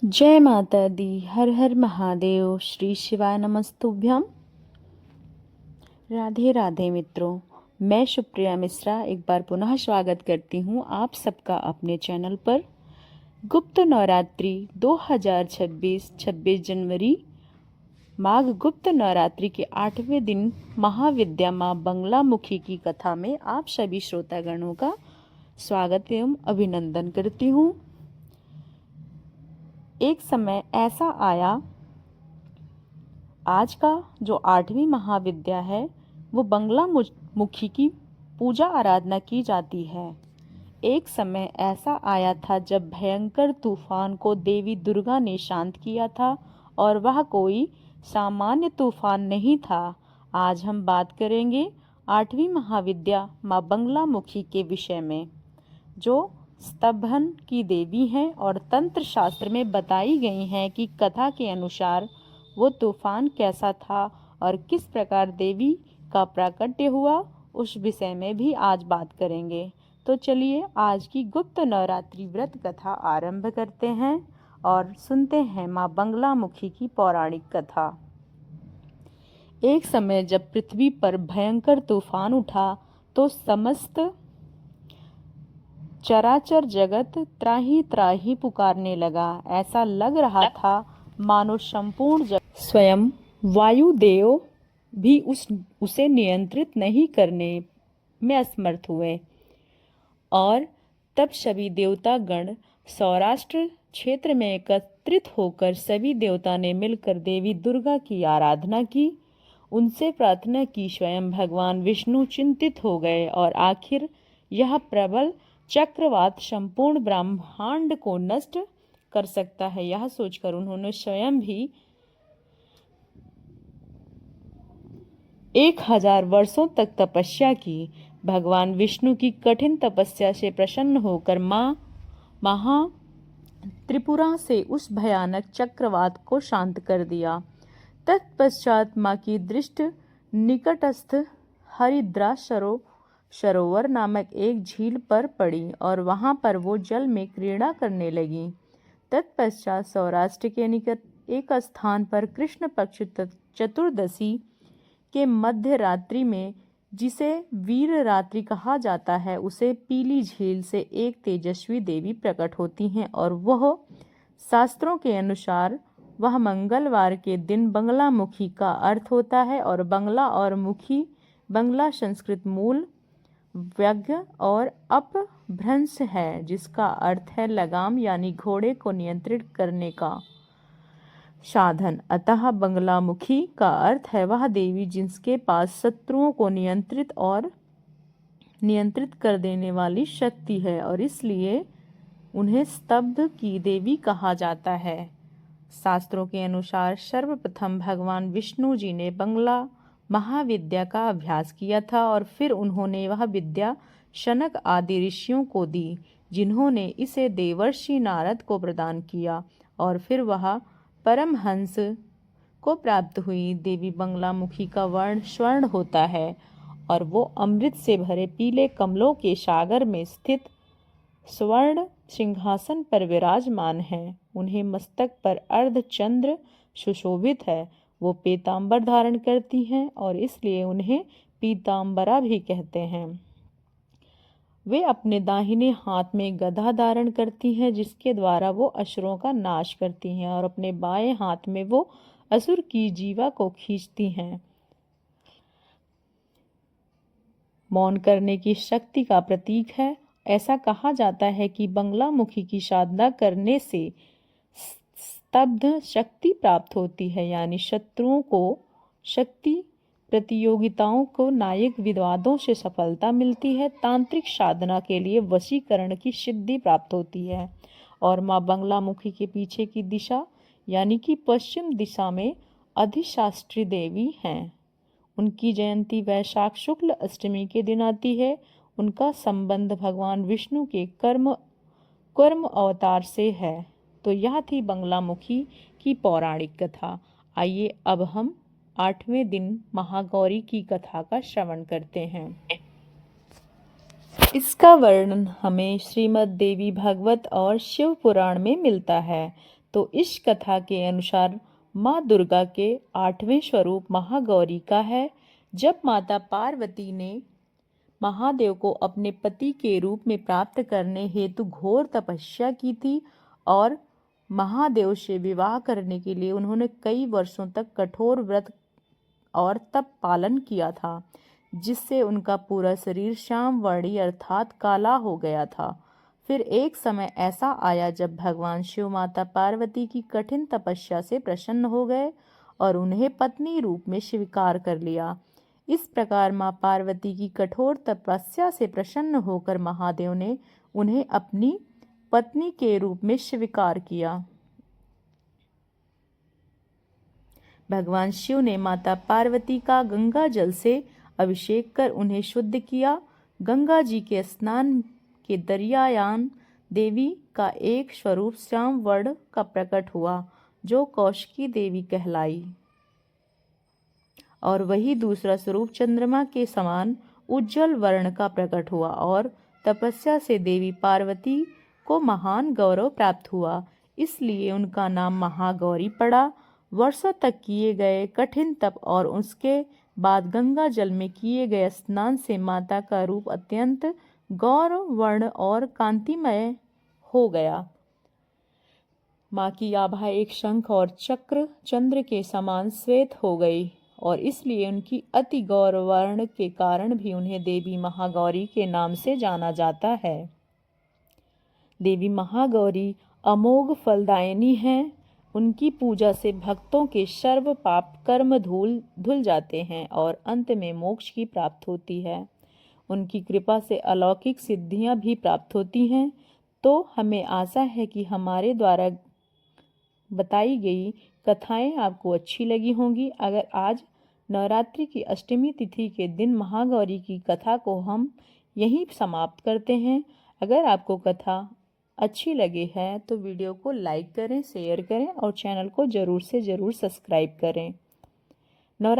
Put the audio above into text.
जय माता दी। हर हर महादेव। श्री शिवाय नमस्तुभ्यम। राधे राधे मित्रों, मैं सुप्रिया मिश्रा एक बार पुनः स्वागत करती हूँ आप सबका अपने चैनल पर। गुप्त नवरात्रि 2026 26 जनवरी माघ गुप्त नवरात्रि के 8वें दिन महाविद्या माँ बंगलामुखी की कथा में आप सभी श्रोतागणों का स्वागत एवं अभिनंदन करती हूँ। एक समय ऐसा आया, आज का जो 8वीं महाविद्या है वो बंगलामुखी की पूजा आराधना की जाती है। एक समय ऐसा आया था जब भयंकर तूफान को देवी दुर्गा ने शांत किया था और वह कोई सामान्य तूफान नहीं था। आज हम बात करेंगे 8वीं महाविद्या माँ बंगलामुखी के विषय में, जो स्तंभन की देवी हैं और तंत्र शास्त्र में बताई गई हैं कि कथा के अनुसार वो तूफान कैसा था और किस प्रकार देवी का प्राकट्य हुआ, उस विषय में भी आज बात करेंगे। तो चलिए आज की गुप्त नवरात्रि व्रत कथा आरंभ करते हैं और सुनते हैं माँ बंगलामुखी की पौराणिक कथा। एक समय जब पृथ्वी पर भयंकर तूफान उठा तो समस्त चराचर जगत त्राही त्राही पुकारने लगा। ऐसा लग रहा था मानो संपूर्ण जगत, स्वयं वायुदेव भी उसे नियंत्रित नहीं करने में असमर्थ हुए। और तब सभी देवता गण सौराष्ट्र क्षेत्र में एकत्रित होकर सभी देवता ने मिलकर देवी दुर्गा की आराधना की, उनसे प्रार्थना की। स्वयं भगवान विष्णु चिंतित हो गए और आखिर यह प्रबल चक्रवात संपूर्ण ब्रह्मांड को नष्ट कर सकता है, यह सोचकर उन्होंने स्वयं भी 1000 वर्षों तक तपस्या की। भगवान विष्णु की कठिन तपस्या से प्रसन्न होकर माँ महा त्रिपुरा से उस भयानक चक्रवात को शांत कर दिया। तत्पश्चात माँ की दृष्टि निकटस्थ हरिद्रा सरोवर नामक एक झील पर पड़ी और वहां पर वो जल में क्रीड़ा करने लगी। तत्पश्चात सौराष्ट्र के निकट एक स्थान पर कृष्ण पक्ष चतुर्दशी के मध्य रात्रि में, जिसे वीर रात्रि कहा जाता है, उसे पीली झील से एक तेजस्वी देवी प्रकट होती हैं और वह शास्त्रों के अनुसार वह मंगलवार के दिन बंगलामुखी का अर्थ होता है। और बंगला और मुखी बंगला संस्कृत मूल व्यग्र और अपभ्रंश है, जिसका अर्थ है लगाम, यानी घोड़े को नियंत्रित करने का साधन। अतः बंगलामुखी का अर्थ है वह देवी जिसके पास शत्रुओं को नियंत्रित कर देने वाली शक्ति है, और इसलिए उन्हें स्तब्ध की देवी कहा जाता है। शास्त्रों के अनुसार सर्वप्रथम भगवान विष्णु जी ने बंगला महाविद्या का अभ्यास किया था और फिर उन्होंने वह विद्या शनक आदि ऋषियों को दी, जिन्होंने इसे देवर्षि नारद को प्रदान किया और फिर वह परमहंस को प्राप्त हुई। देवी बंगलामुखी का वर्ण स्वर्ण होता है और वो अमृत से भरे पीले कमलों के सागर में स्थित स्वर्ण सिंहासन पर विराजमान है। उन्हें मस्तक पर अर्धचंद्र सुशोभित है। वो पीतांबर धारण करती हैं और इसलिए उन्हें पीतांबरा भी कहते हैं। वे अपने दाहिने हाथ में गदा धारण करती हैं, जिसके द्वारा वो असुरों का नाश करती हैं, और अपने बाएं हाथ में वो असुर की जीवा को खींचती हैं। मौन करने की शक्ति का प्रतीक है। ऐसा कहा जाता है कि बंगलामुखी की साधना करने से स्तब्ध शक्ति प्राप्त होती है, यानी शत्रुओं को शक्ति प्रतियोगिताओं को न्यायिक विवादों से सफलता मिलती है। तांत्रिक साधना के लिए वशीकरण की सिद्धि प्राप्त होती है। और माँ बंगलामुखी के पीछे की दिशा यानी कि पश्चिम दिशा में अधिशास्त्री देवी हैं। उनकी जयंती वैशाख शुक्ल अष्टमी के दिन आती है। उनका संबंध भगवान विष्णु के कर्म अवतार से है। तो यह थी बंगलामुखी की पौराणिक कथा। आइए अब हम 8वें दिन महागौरी की कथा का श्रवण करते हैं। इसका वर्णन हमें श्रीमद् देवी भागवत और शिव पुराण में मिलता है। तो इस कथा के अनुसार माँ दुर्गा के 8वें स्वरूप महागौरी का है। जब माता पार्वती ने महादेव को अपने पति के रूप में प्राप्त करने हेतु घोर तपस्या की थी और महादेव से विवाह करने के लिए उन्होंने कई वर्षों तक कठोर व्रत और तप पालन किया था, जिससे उनका पूरा शरीर श्याम वर्णी अर्थात काला हो गया था। फिर एक समय ऐसा आया जब भगवान शिव माता पार्वती की कठिन तपस्या से प्रसन्न हो गए और उन्हें पत्नी रूप में स्वीकार कर लिया। इस प्रकार मां पार्वती की कठोर तपस्या से प्रसन्न होकर महादेव ने उन्हें अपनी पत्नी के रूप में स्वीकार किया। भगवान शिव ने माता पार्वती का गंगा जल से अभिषेक कर उन्हें शुद्ध किया। गंगा जी के स्नान के दरियायान देवी का एक स्वरूप श्याम वर्ण का प्रकट हुआ, जो कौशिकी देवी कहलाई, और वही दूसरा स्वरूप चंद्रमा के समान उज्जवल वर्ण का प्रकट हुआ और तपस्या से देवी पार्वती को महान गौरव प्राप्त हुआ, इसलिए उनका नाम महागौरी पड़ा। वर्षों तक किए गए कठिन तप और उसके बाद गंगा जल में किए गए स्नान से माता का रूप अत्यंत गौर वर्ण और कांतिमय हो गया। माँ की आभा एक शंख और चक्र चंद्र के समान श्वेत हो गई और इसलिए उनकी अति गौर वर्ण के कारण भी उन्हें देवी महागौरी के नाम से जाना जाता है। देवी महागौरी अमोघ फलदायिनी हैं। उनकी पूजा से भक्तों के सर्व पाप कर्म धुल जाते हैं और अंत में मोक्ष की प्राप्ति होती है। उनकी कृपा से अलौकिक सिद्धियां भी प्राप्त होती हैं। तो हमें आशा है कि हमारे द्वारा बताई गई कथाएं आपको अच्छी लगी होंगी। अगर आज नवरात्रि की अष्टमी तिथि के दिन महागौरी की कथा को हम यहीं समाप्त करते हैं। अगर आपको कथा अच्छी लगी है तो वीडियो को लाइक करें, शेयर करें और चैनल को ज़रूर से ज़रूर सब्सक्राइब करें। नवरात्रि